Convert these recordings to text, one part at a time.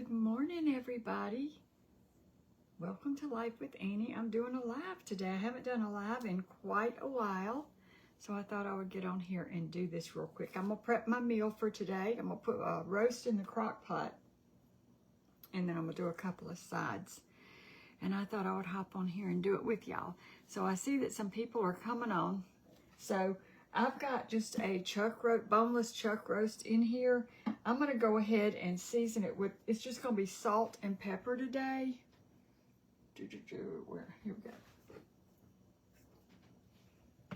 Good morning, everybody. Welcome to Life with Annie. I'm doing a live today. I haven't done a live in quite a while, so I thought I would get on here and do this real quick. I'm going to prep my meal for today. I'm going to put a roast in the crock pot, and then I'm going to do a couple of sides. And I thought I would hop on here and do it with y'all. So I see that some people are coming on. So I've got just a boneless chuck roast in here. I'm going to go ahead and season it with, it's just going to be salt and pepper today. Here we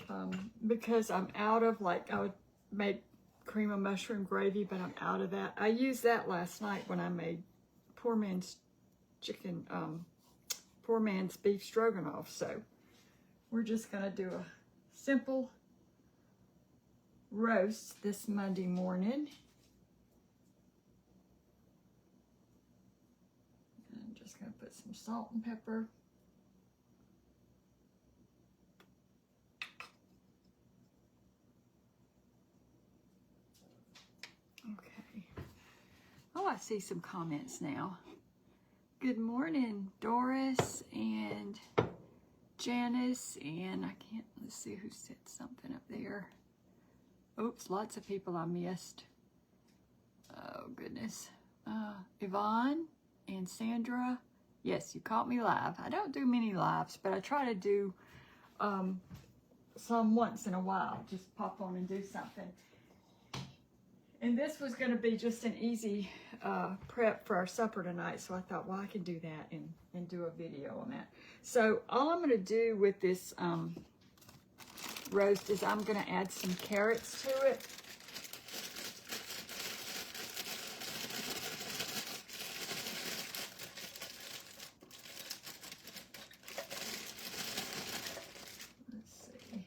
go. Because I'm out of, like, I would make cream of mushroom gravy, but I'm out of that. I used that last night when I made poor man's beef stroganoff. So we're just going to do a simple roast this Monday morning. I'm just going to put some salt and pepper. Okay. Oh, I see some comments now. Good morning, Doris and Janice, and let's see who said something up there. Oops, lots of people I missed. Oh, goodness. Yvonne and Sandra. Yes, you caught me live. I don't do many lives, but I try to do some once in a while. Just pop on and do something. And this was going to be just an easy prep for our supper tonight, so I thought, well, I can do that and do a video on that. So all I'm going to do with this roast is I'm going to add some carrots to it. Let's see.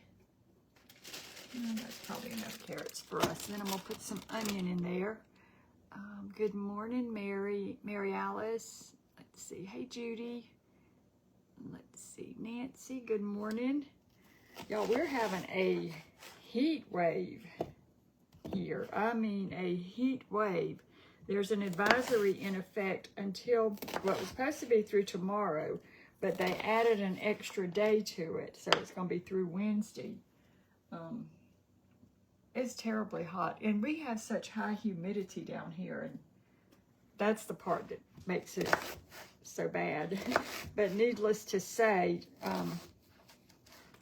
That's probably enough carrots for us. And then I'm going to put some onion in there. Good morning, Mary Alice. Let's see. Hey, Judy. Let's see. Nancy, good morning. Y'all, we're having a heat wave here. I mean, a heat wave. There's an advisory in effect until, well, it was supposed to be through tomorrow, but they added an extra day to it, so it's going to be through Wednesday. It's terribly hot, and we have such high humidity down here, and that's the part that makes it so bad. But needless to say,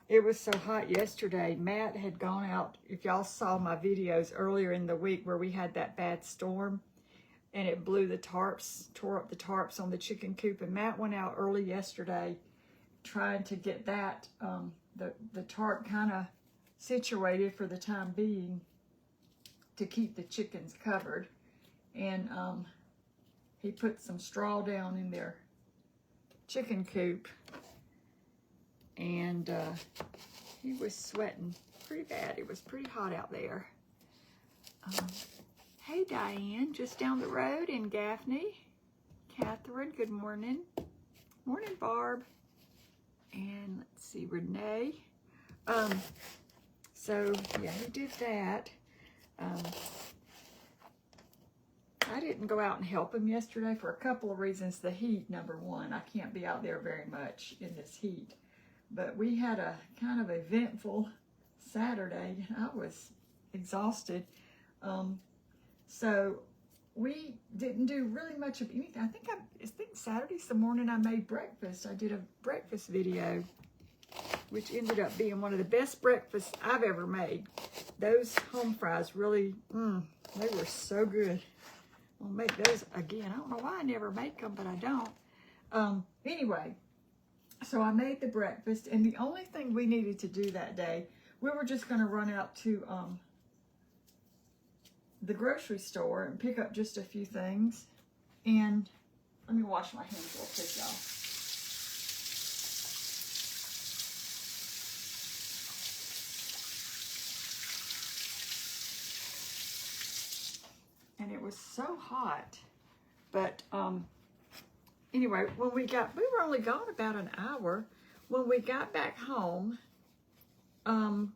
it was so hot yesterday. Matt had gone out, if y'all saw my videos earlier in the week where we had that bad storm and it blew the tarps, tore up the tarps on the chicken coop, and Matt went out early yesterday trying to get that, the tarp kind of situated for the time being to keep the chickens covered. And he put some straw down in their chicken coop, and he was sweating pretty bad. It was pretty hot out there. Hey, Diane, just down the road in Gaffney. Catherine, good morning. Morning, Barb. And let's see, Renee. So, yeah, he did that. I didn't go out and help him yesterday for a couple of reasons. The heat, number one. I can't be out there very much in this heat. But we had a kind of eventful Saturday. I was exhausted. So we didn't do really much of anything. I think Saturday's the morning I made breakfast. I did a breakfast video, which ended up being one of the best breakfasts I've ever made. Those home fries really, they were so good. I'll make those again. I don't know why I never make them, but I don't. Anyway, so I made the breakfast, and the only thing we needed to do that day, we were just going to run out to the grocery store and pick up just a few things. And let me wash my hands real quick, y'all. And it was so hot. But anyway, we were only gone about an hour. When we got back home, I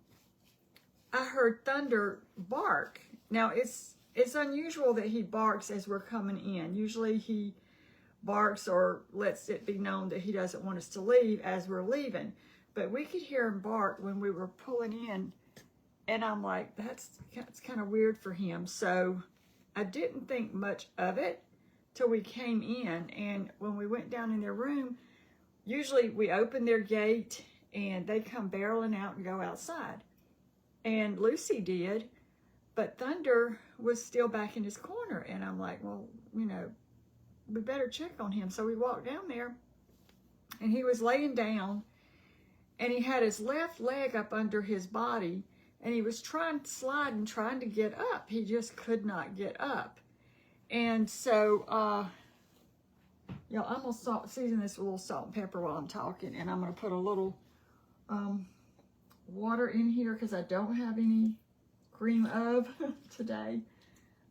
heard thunder bark. Now, it's it's unusual that he barks as we're coming in. Usually he barks or lets it be known that he doesn't want us to leave as we're leaving. But we could hear him bark when we were pulling in. And I'm like, that's kind of weird for him. So I didn't think much of it till we came in. And when we went down in their room, usually we open their gate and they come barreling out and go outside. And Lucy did, but Thunder was still back in his corner. And I'm like, well, you know, we better check on him. So we walked down there and he was laying down and he had his left leg up under his body and he was trying to slide and trying to get up. He just could not get up. And so, you know, I'm going to season this with a little salt and pepper while I'm talking. And I'm going to put a little water in here because I don't have any cream of today.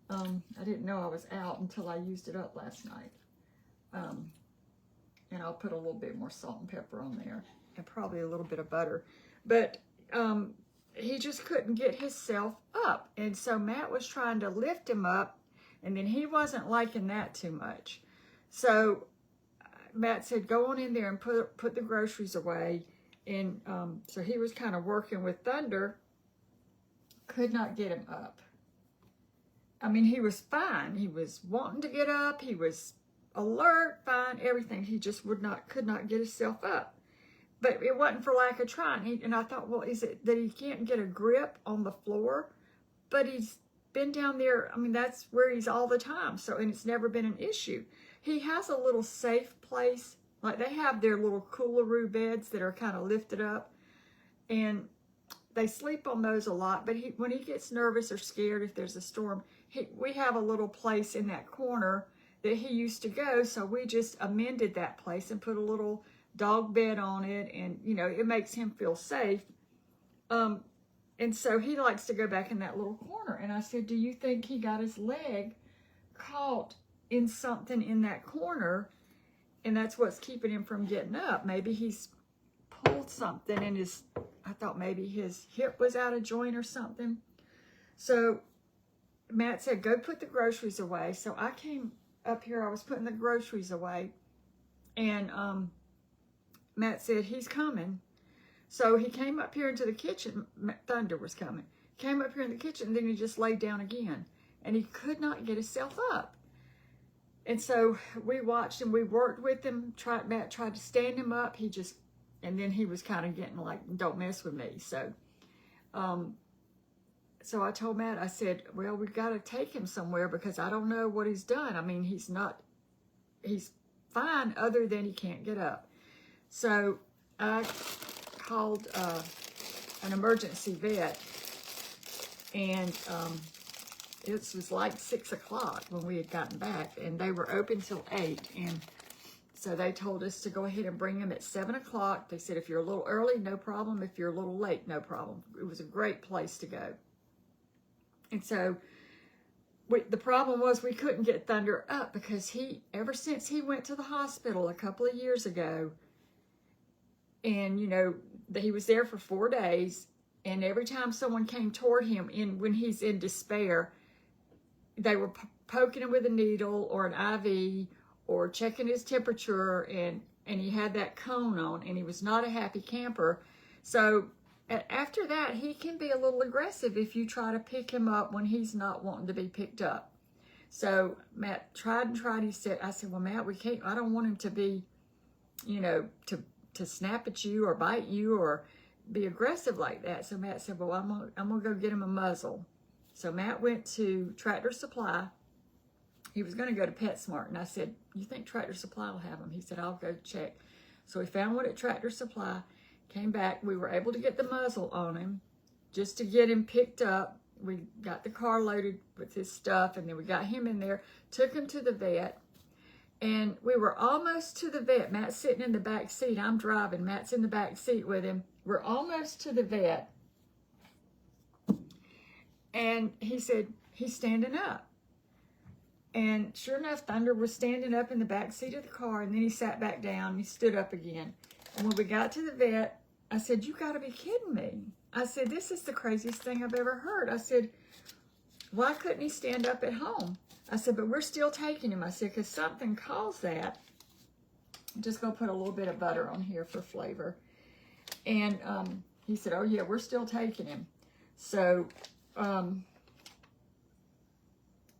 I didn't know I was out until I used it up last night. And I'll put a little bit more salt and pepper on there and probably a little bit of butter. But he just couldn't get himself up. And so Matt was trying to lift him up, and then he wasn't liking that too much. So Matt said, go on in there and put the groceries away. And so he was kind of working with Thunder, could not get him up. I mean, he was fine. He was wanting to get up. He was alert, fine, everything. He just could not get himself up. But it wasn't for lack of trying. And I thought, well, is it that he can't get a grip on the floor? But he's been down there. I mean, that's where he's all the time. So, and it's never been an issue. He has a little safe place. Like they have their little coolaroo beds that are kind of lifted up. And they sleep on those a lot. But when he gets nervous or scared, if there's a storm, we have a little place in that corner that he used to go. So we just amended that place and put a little dog bed on it. And, you know, it makes him feel safe. And so he likes to go back in that little corner. And I said, do you think he got his leg caught in something in that corner? And that's what's keeping him from getting up. Maybe he's pulled something in his, I thought maybe his hip was out of joint or something. So Matt said, go put the groceries away. So I came up here, I was putting the groceries away. And Matt said, he's coming. So he came up here into the kitchen. Thunder was coming. Came up here in the kitchen, and then he just laid down again. And he could not get himself up. And so we watched him. We worked with him. Matt tried to stand him up. He just, and then he was kind of getting like, don't mess with me. So, so I told Matt, I said, well, we've got to take him somewhere because I don't know what he's done. I mean, he's fine other than he can't get up. So I called an emergency vet, and it was like 6 o'clock when we had gotten back, and they were open till 8. And so they told us to go ahead and bring him at 7 o'clock. They said, if you're a little early, no problem. If you're a little late, no problem. It was a great place to go. And so the problem was we couldn't get Thunder up because ever since he went to the hospital a couple of years ago, and, you know, he was there for 4 days, and every time someone came toward him when he's in despair, they were poking him with a needle or an IV or checking his temperature, and he had that cone on, and he was not a happy camper. So after that, he can be a little aggressive if you try to pick him up when he's not wanting to be picked up. So Matt tried and tried. I said, well, Matt, we can't, I don't want him to be, you know, to snap at you or bite you or be aggressive like that. So Matt said, well, I'm gonna go get him a muzzle. So Matt went to Tractor Supply. He was gonna go to PetSmart, and I said, you think Tractor Supply will have them? He said, I'll go check. So we found one at Tractor Supply, came back. We were able to get the muzzle on him just to get him picked up. We got the car loaded with his stuff, and then we got him in there, took him to the vet. And we were almost to the vet. Matt's sitting in the back seat. I'm driving. Matt's in the back seat with him. We're almost to the vet. And he said, he's standing up. And sure enough, Thunder was standing up in the back seat of the car. And then he sat back down. And he stood up again. And when we got to the vet, I said, you got to be kidding me. I said, this is the craziest thing I've ever heard. I said, why couldn't he stand up at home? I said, but we're still taking him. I said, because something caused that. I'm just going to put a little bit of butter on here for flavor. And he said, oh, yeah, we're still taking him. So, and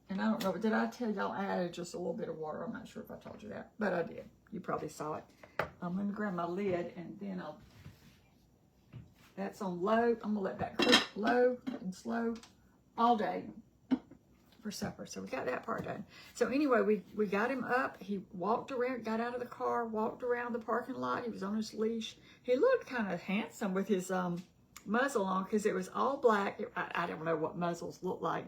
I don't know, did I tell y'all I added just a little bit of water? I'm not sure if I told you that, but I did. You probably saw it. I'm going to grab my lid, and then that's on low. I'm going to let that cook low and slow all day for supper. So we got that part done. So anyway, we got him up. He walked around, got out of the car, walked around the parking lot. He was on his leash. He looked kind of handsome with his muzzle on, because it was all black. I don't know what muzzles look like.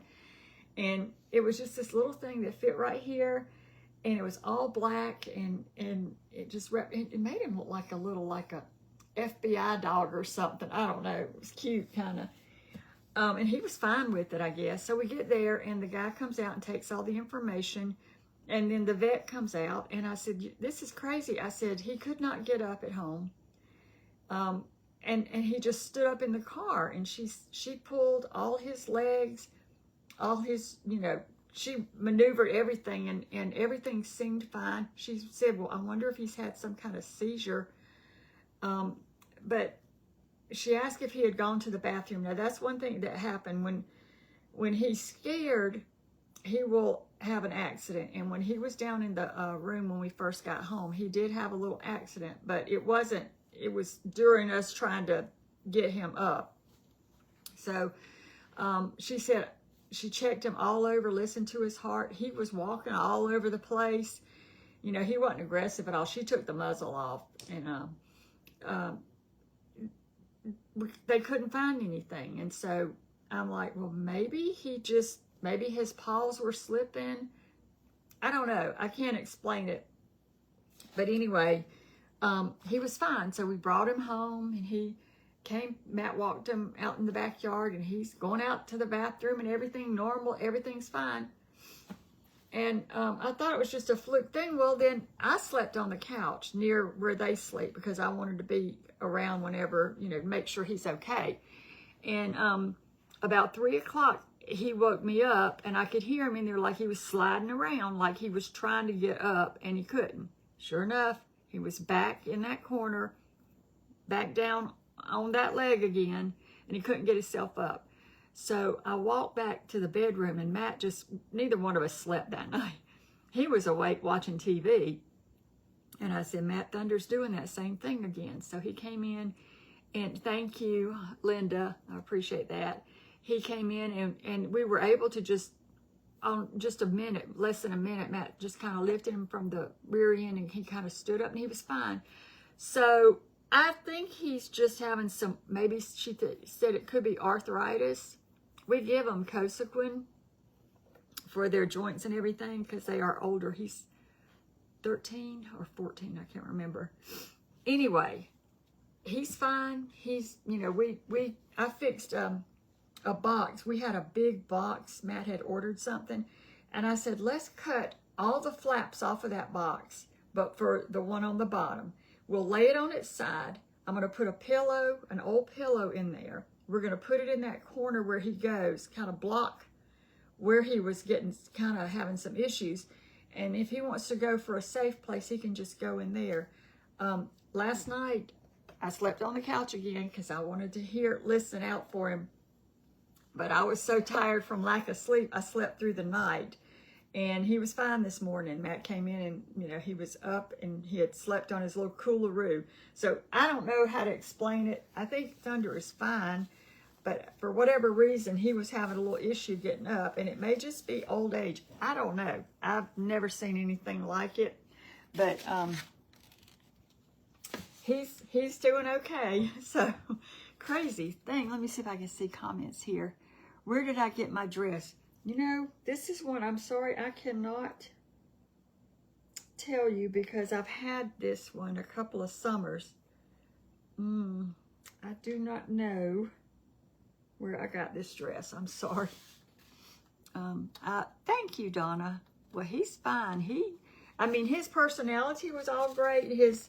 And it was just this little thing that fit right here. And it was all black, and it just it made him look like a FBI dog or something. I don't know. It was cute, kind of. And he was fine with it, I guess. So we get there, and the guy comes out and takes all the information. And then the vet comes out, and I said, this is crazy. I said, he could not get up at home. And he just stood up in the car, and she pulled all his legs, all his, she maneuvered everything, and everything seemed fine. She said, well, I wonder if he's had some kind of seizure. But she asked if he had gone to the bathroom. Now, that's one thing that happened. When he's scared, he will have an accident. And when he was down in the room when we first got home, he did have a little accident. But it was during us trying to get him up. So she said she checked him all over, listened to his heart. He was walking all over the place. He wasn't aggressive at all. She took the muzzle off, and they couldn't find anything. And so I'm like, well, maybe his paws were slipping. I don't know. I can't explain it. But anyway, he was fine. So we brought him home, and he came. Matt walked him out in the backyard, and he's going out to the bathroom, and everything normal. Everything's fine. And I thought it was just a fluke thing. Well, then I slept on the couch near where they sleep, because I wanted to be around whenever, make sure he's okay. And about 3 o'clock, he woke me up, and I could hear him in there like he was sliding around, like he was trying to get up, and he couldn't. Sure enough, he was back in that corner, back down on that leg again, and he couldn't get himself up. So I walked back to the bedroom, and Matt neither one of us slept that night. He was awake watching TV. And I said, Matt Thunder's doing that same thing again. So he came in, and thank you, Linda. I appreciate that. He came in, and we were able to just a minute, less than a minute, Matt just kind of lifted him from the rear end, and he kind of stood up, and he was fine. So I think he's just having some, maybe she said it could be arthritis. We give them Cosequin for their joints and everything, because they are older. He's 13 or 14, I can't remember. Anyway, he's fine. He's, I fixed a box. We had a big box. Matt had ordered something, and I said, let's cut all the flaps off of that box, but for the one on the bottom. We'll lay it on its side. I'm going to put a pillow, an old pillow in there. We're going to put it in that corner where he goes, kind of block where he was kind of having some issues. And if he wants to go for a safe place, he can just go in there. Last night, I slept on the couch again because I wanted to listen out for him. But I was so tired from lack of sleep, I slept through the night. And he was fine this morning. Matt came in, and, he was up, and he had slept on his little coolaroo. So I don't know how to explain it. I think Thunder is fine. But for whatever reason, he was having a little issue getting up. And it may just be old age. I don't know. I've never seen anything like it. But he's doing okay. So crazy thing. Let me see if I can see comments here. Where did I get my dress? This is one, I'm sorry, I cannot tell you, because I've had this one a couple of summers. I do not know where I got this dress. I'm sorry. Thank you, Donna. Well, he's fine. His personality was all great. His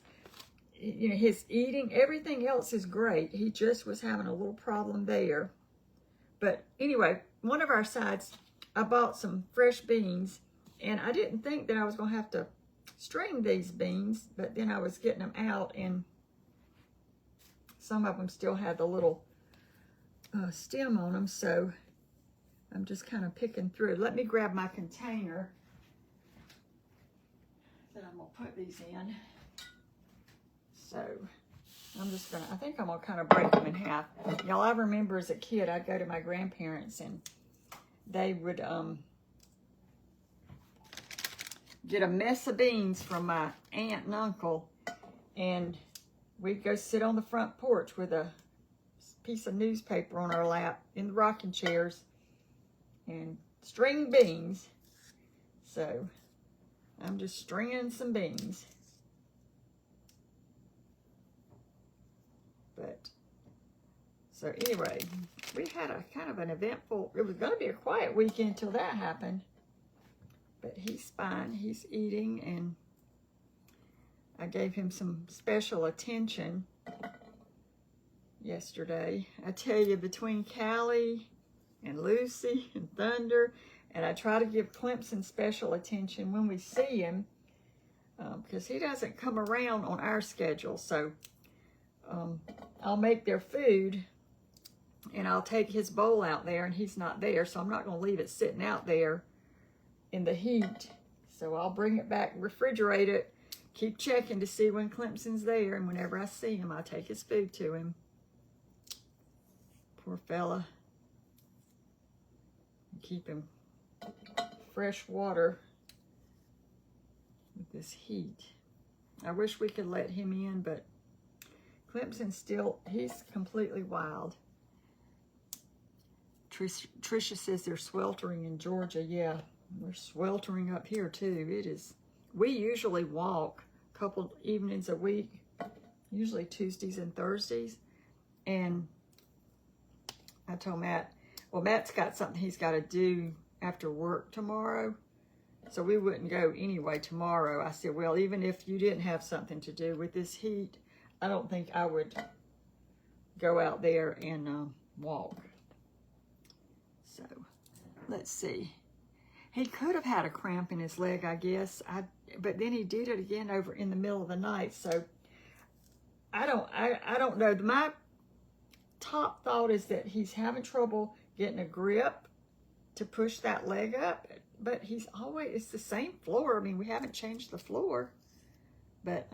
eating, everything else is great. He just was having a little problem there. But anyway, one of our sides, I bought some fresh beans, and I didn't think that I was going to have to string these beans, but then I was getting them out, and some of them still had the little stem on them, so I'm just kind of picking through. Let me grab my container that I'm going to put these in. So I'm just going to, I think I'm going to kind of break them in half. Y'all, I remember as a kid, I'd go to my grandparents, and they would get a mess of beans from my aunt and uncle, and we'd go sit on the front porch with a piece of newspaper on our lap in the rocking chairs and string beans. So I'm just stringing some beans. But so anyway, we had a kind of an eventful, it was going to be a quiet weekend until that happened. But he's fine. He's eating, and I gave him some special attention yesterday. I tell you, between Callie and Lucy and Thunder, and I try to give Clemson special attention when we see him, because he doesn't come around on our schedule. So I'll make their food, and I'll take his bowl out there, and he's not there, so I'm not going to leave it sitting out there in the heat. So I'll bring it back, refrigerate it, keep checking to see when Clemson's there, and whenever I see him, I take his food to him. Poor fella. Keep him fresh water with this heat. I wish we could let him in, but Clemson's still, he's completely wild. Tricia says they're sweltering in Georgia. Yeah, we're sweltering up here too. It is, we usually walk a couple evenings a week, usually Tuesdays and Thursdays. And I told Matt, well, Matt's got something he's got to do after work tomorrow, so we wouldn't go anyway tomorrow. I said, well, even if you didn't have something to do with this heat, I don't think I would go out there and walk. So, let's see. He could have had a cramp in his leg, I guess. But then he did it again over in the middle of the night. So, I don't know. My top thought is that he's having trouble getting a grip to push that leg up. But he's always, it's the same floor. I mean, we haven't changed the floor. But,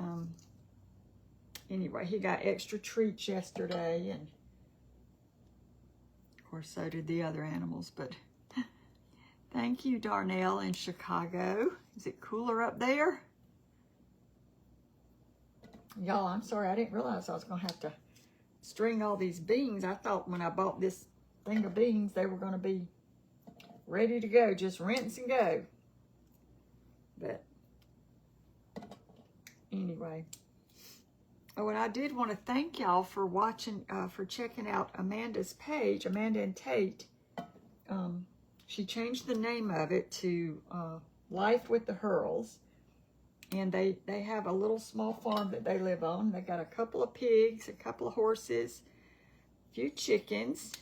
anyway, he got extra treats yesterday, and of course so did the other animals. But thank you, Darnell in Chicago. Is it cooler up there? Y'all, I'm sorry, I didn't realize I was gonna have to string all these beans. I thought when I bought this thing of beans, they were gonna be ready to go, just rinse and go. But anyway. Oh, and I did want to thank y'all for watching, for checking out Amanda's page, Amanda and Tate. She changed the name of it to Life with the Hurls. And they have a little small farm that they live on. They got a couple of pigs, a couple of horses, a few chickens.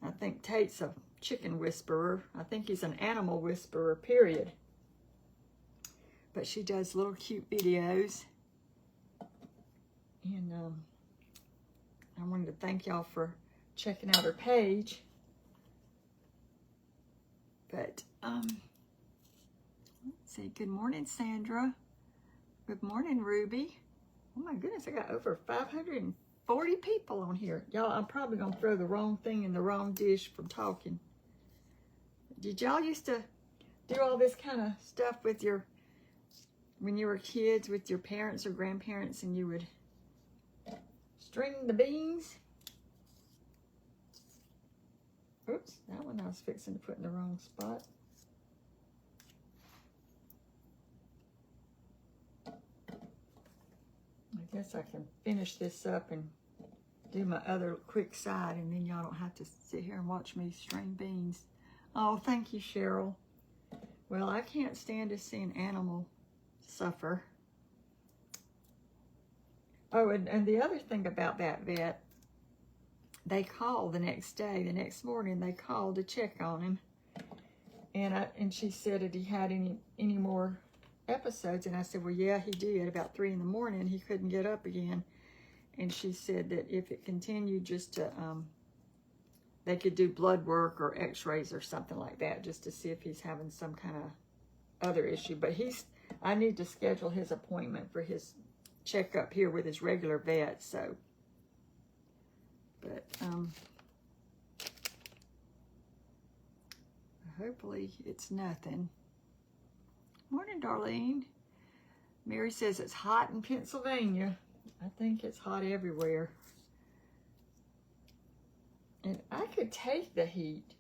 I think Tate's a chicken whisperer. I think he's an animal whisperer, period. But she does little cute videos. And I wanted to thank y'all for checking out her page. But, let's see. Good morning, Sandra. Good morning, Ruby. Oh my goodness, I got over 540 people on here. Y'all, I'm probably going to throw the wrong thing in the wrong dish from talking. Did y'all used to do all this kind of stuff with your, when you were kids, with your parents or grandparents, and you would string the beans? Oops, that one I was fixing to put in the wrong spot. I guess I can finish this up and do my other quick side, and then y'all don't have to sit here and watch me string beans. Oh, thank you, Cheryl. Well, I can't stand to see an animal suffer. Oh, and the other thing about that vet, they called the next day, the next morning, they called to check on him. And she said that he had any more episodes. And I said, well, yeah, he did. About 3 in the morning, he couldn't get up again. And she said that if it continued, just to, they could do blood work or x-rays or something like that, just to see if he's having some kind of other issue. But I need to schedule his appointment for his checkup here with his regular vet, so. But, hopefully it's nothing. Morning, Darlene. Mary says it's hot in Pennsylvania. I think it's hot everywhere. And I could take the heat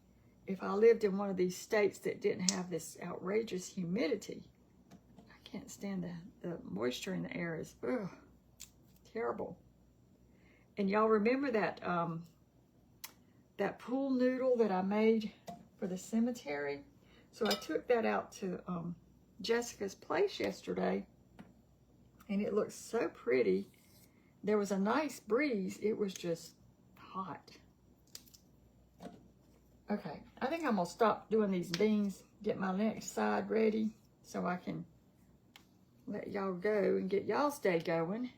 if I lived in one of these states that didn't have this outrageous humidity. I can't stand the moisture in the air. Is terrible. And y'all remember that that pool noodle that I made for the cemetery? So I took that out to Jessica's place yesterday, and it looked so pretty. There was a nice breeze. It was just hot. Okay, I think I'm gonna stop doing these beans, get my next side ready so I can let y'all go and get y'all's day going.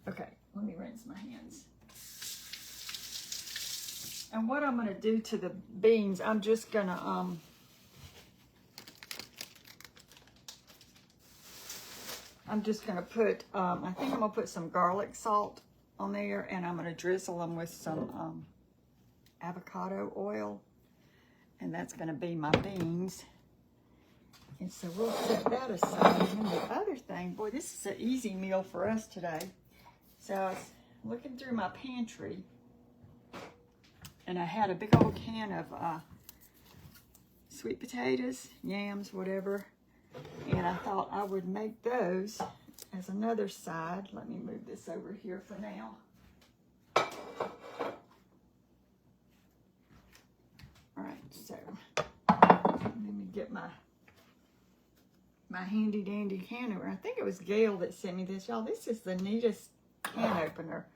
Okay, let me rinse my hands. And what I'm gonna do to the beans, I'm just gonna put, I think I'm gonna put some garlic salt on there, and I'm gonna drizzle them with some avocado oil, and that's gonna be my beans. And so we'll set that aside. And then the other thing, boy, this is an easy meal for us today. So I was looking through my pantry, and I had a big old can of sweet potatoes, yams, whatever. And I thought I would make those as another side. Let me move this over here for now. All right, so let me get my handy dandy can opener. I think it was Gail that sent me this. Y'all, this is the neatest can opener.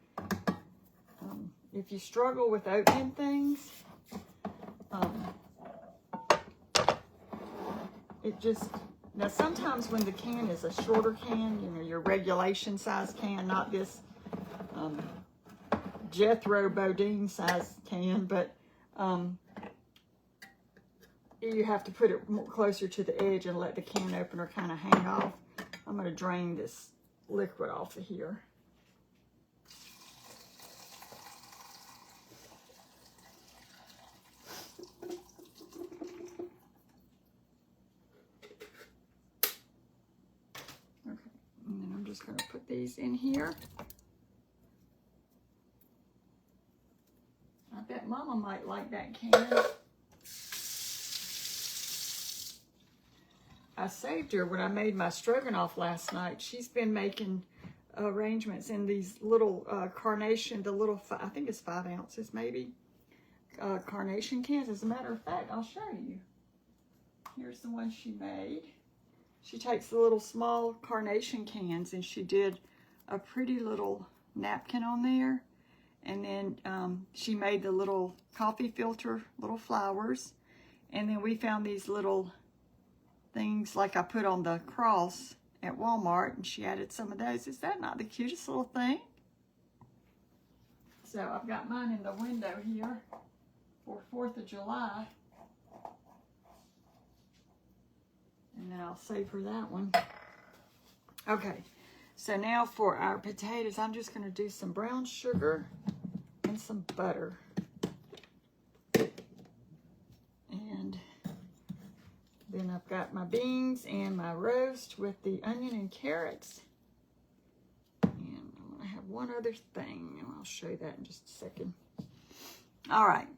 If you struggle with opening things, it just, now sometimes when the can is a shorter can, you know, your regulation size can, not this Jethro Bodine size can, but you have to put it more closer to the edge and let the can opener kind of hang off. I'm going to drain this liquid off of here. Okay, and then I'm just going to put these in here. I bet Mama might like that can. I saved her when I made my stroganoff last night. She's been making arrangements in these little carnation, the little, I think it's 5 ounces maybe, carnation cans. As a matter of fact, I'll show you. Here's the one she made. She takes the little small carnation cans, and she did a pretty little napkin on there. And then she made the little coffee filter, little flowers. And then we found these little things like I put on the cross at Walmart, and she added some of those. Is that not the cutest little thing? So I've got mine in the window here for 4th of July. And then I'll save her that one. Okay, so now for our potatoes, I'm just going to do some brown sugar and some butter. And then I've got my beans and my roast with the onion and carrots. And I'm going to have one other thing, and I'll show you that in just a second. All right.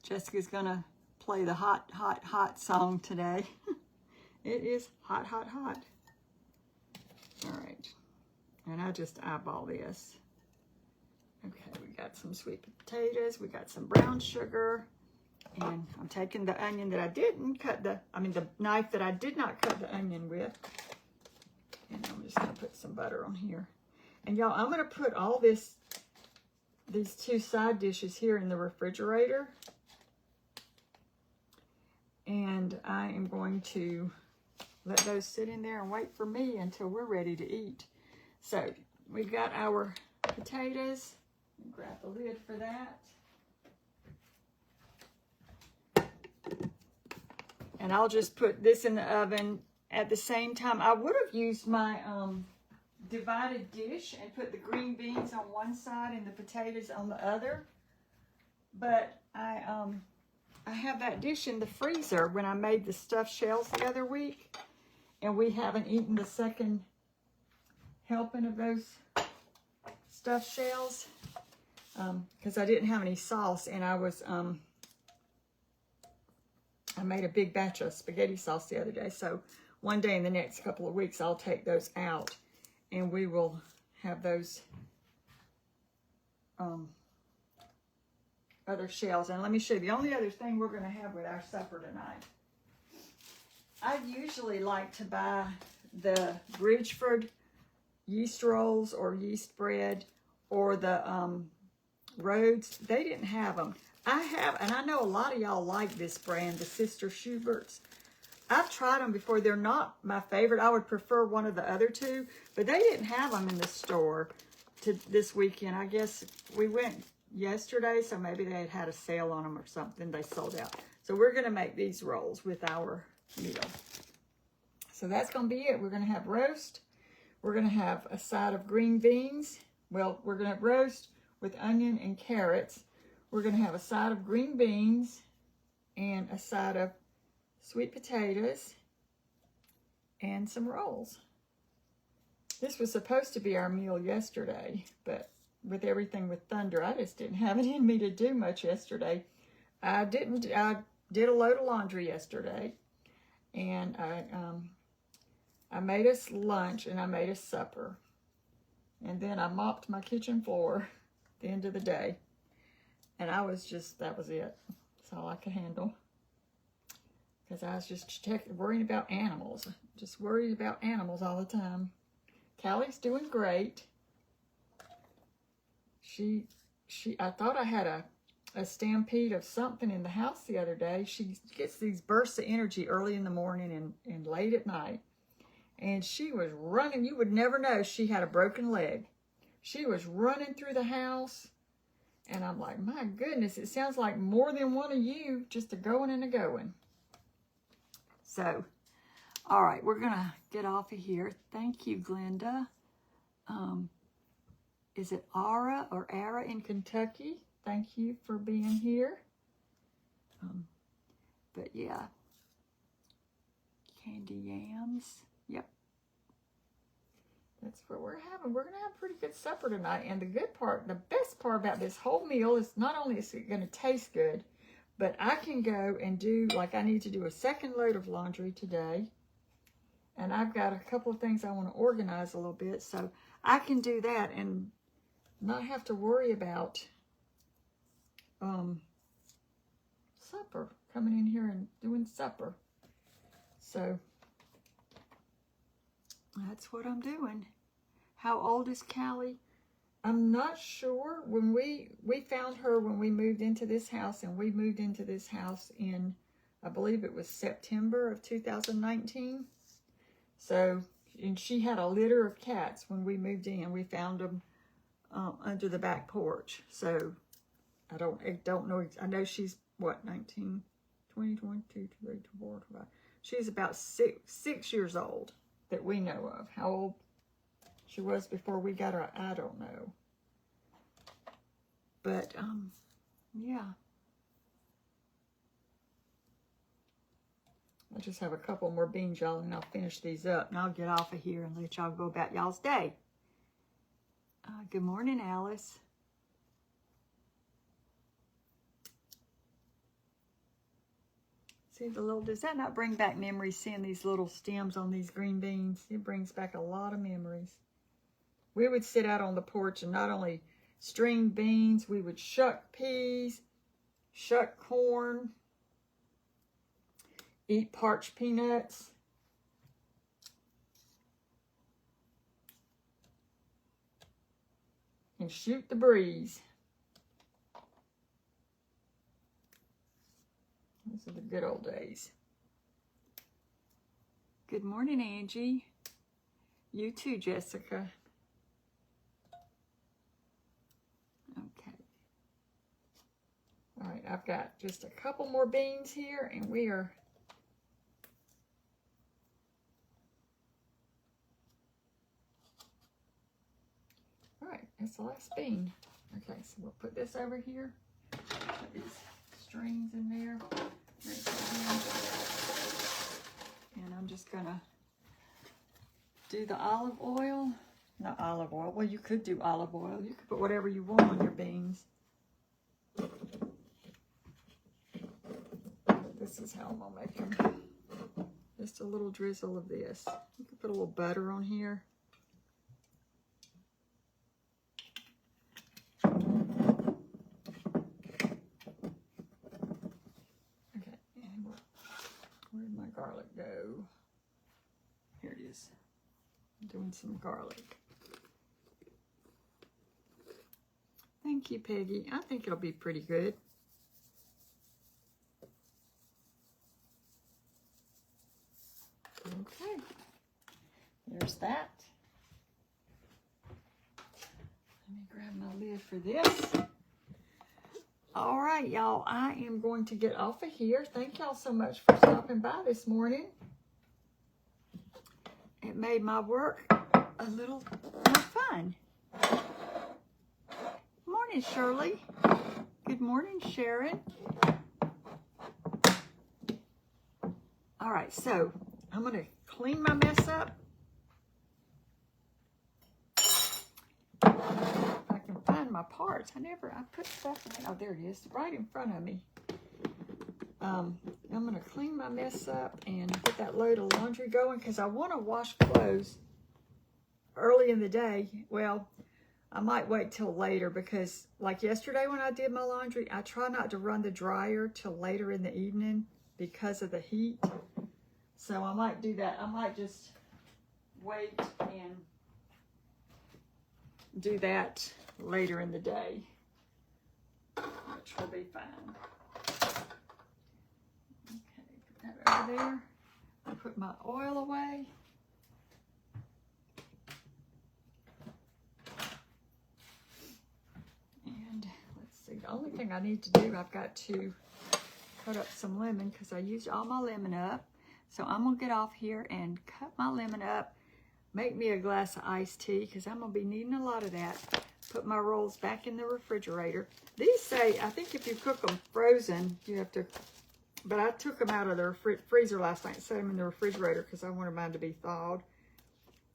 Jessica's going to play the hot, hot, hot song today. It is hot, hot, hot. All right. And I just eyeball this. Okay, we got some sweet potatoes. We got some brown sugar. And I'm taking the onion that I didn't cut the knife that I did not cut the onion with. And I'm just going to put some butter on here. And y'all, I'm going to put all these two side dishes here in the refrigerator. And I am going to let those sit in there and wait for me until we're ready to eat. So we've got our potatoes. Grab the lid for that. And I'll just put this in the oven at the same time. I would have used my divided dish and put the green beans on one side and the potatoes on the other. But I have that dish in the freezer when I made the stuffed shells the other week. And we haven't eaten the second helping of those stuffed shells. Because I didn't have any sauce, and I made a big batch of spaghetti sauce the other day. So one day in the next couple of weeks, I'll take those out, and we will have those other shells. And let me show you the only other thing we're going to have with our supper tonight. I usually like to buy the Bridgeford yeast rolls or yeast bread, or the Rhodes. They didn't have them. I have, and I know a lot of y'all like this brand, the Sister Schubert's. I've tried them before. They're not my favorite. I would prefer one of the other two, but they didn't have them in the store this weekend. I guess we went yesterday, so maybe they had a sale on them or something. They sold out. So we're going to make these rolls with our meal. So that's going to be it. We're going to have roast. We're going to have a side of green beans. Well, we're going to have roast with onion and carrots. We're going to have a side of green beans and a side of sweet potatoes and some rolls. This was supposed to be our meal yesterday, but with everything with Thunder, I just didn't have it in me to do much yesterday. I did a load of laundry yesterday, and I made us lunch and I made us supper. And then I mopped my kitchen floor at the end of the day. And that was it. That's all I could handle. Because I was just worrying about animals. Just worried about animals all the time. Callie's doing great. I thought I had a stampede of something in the house the other day. She gets these bursts of energy early in the morning and late at night. And she was running. You would never know she had a broken leg. She was running through the house. And I'm like, my goodness, it sounds like more than one of you, just a going and a going. So, all right, we're going to get off of here. Thank you, Glenda. Is it Ara or Ara in Kentucky? Thank you for being here. But yeah, candy yams. Yep. That's what we're having. We're going to have a pretty good supper tonight. And the best part about this whole meal is not only is it going to taste good, but I can go and do, I need to do a second load of laundry today. And I've got a couple of things I want to organize a little bit. So I can do that and not have to worry about supper, coming in here and doing supper. So that's what I'm doing. How old is Callie? I'm not sure. When we found her when we moved into this house, and we moved into this house in, I believe it was September of 2019. So, and she had a litter of cats when we moved in. We found them under the back porch. So I don't know. I know she's what, 19, 20, 22, 23, 24, 25. She's about six years old that we know of. How old she was before we got her, I don't know. But yeah. I just have a couple more beans, y'all, and I'll finish these up, and I'll get off of here and let y'all go about y'all's day. Good morning, Alice. See the little, does that not bring back memories, seeing these little stems on these green beans? It brings back a lot of memories. We would sit out on the porch and not only string beans, we would shuck peas, shuck corn, eat parched peanuts. can shoot the breeze. Those are the good old days. Good morning, Angie. You too, Jessica. Okay. All right, I've got just a couple more beans here, and we are all right, that's the last bean. Okay, so we'll put this over here. Put these strings in there. And I'm just gonna do the olive oil. Not olive oil. Well, you could do olive oil. You could put whatever you want on your beans. This is how I'm gonna make them. Just a little drizzle of this. You could put a little butter on here. Okay, and where'd my garlic go? Here it is. I'm doing some garlic. Thank you, Peggy. I think it'll be pretty good. Okay, there's that. Let me grab my lid for this. All right, y'all, I am going to get off of here. Thank y'all so much for stopping by this morning. It made my work a little more fun. Morning, Shirley. Good morning, Sharon. All right, so I'm going to clean my mess up. If I can find my parts. I put stuff in. Oh, there it is, right in front of me. I'm going to clean my mess up and get that load of laundry going because I want to wash clothes early in the day. Well, I might wait till later because like yesterday when I did my laundry, I try not to run the dryer till later in the evening because of the heat. So I might do that. I might just wait and do that later in the day, which will be fine. Okay, put that over there. I'll put my oil away. And let's see, the only thing I need to do, I've got to cut up some lemon because I used all my lemon up. So I'm going to get off here and cut my lemon up, make me a glass of iced tea because I'm going to be needing a lot of that. Put my rolls back in the refrigerator. These say, I think if you cook them frozen, you have to, but I took them out of the freezer last night and set them in the refrigerator because I wanted mine to be thawed.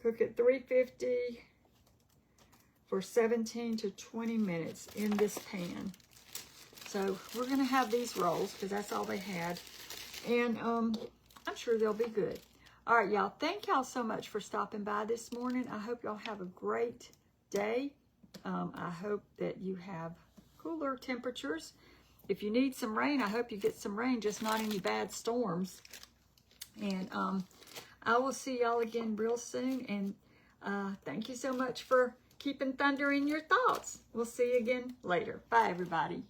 Cook at 350 for 17 to 20 minutes in this pan. So we're going to have these rolls because that's all they had. And I'm sure they'll be good. All right, y'all. Thank y'all so much for stopping by this morning. I hope y'all have a great day. I hope that you have cooler temperatures. If you need some rain, I hope you get some rain, just not any bad storms. And I will see y'all again real soon. And thank you so much for keeping thunder in your thoughts. We'll see you again later. Bye, everybody.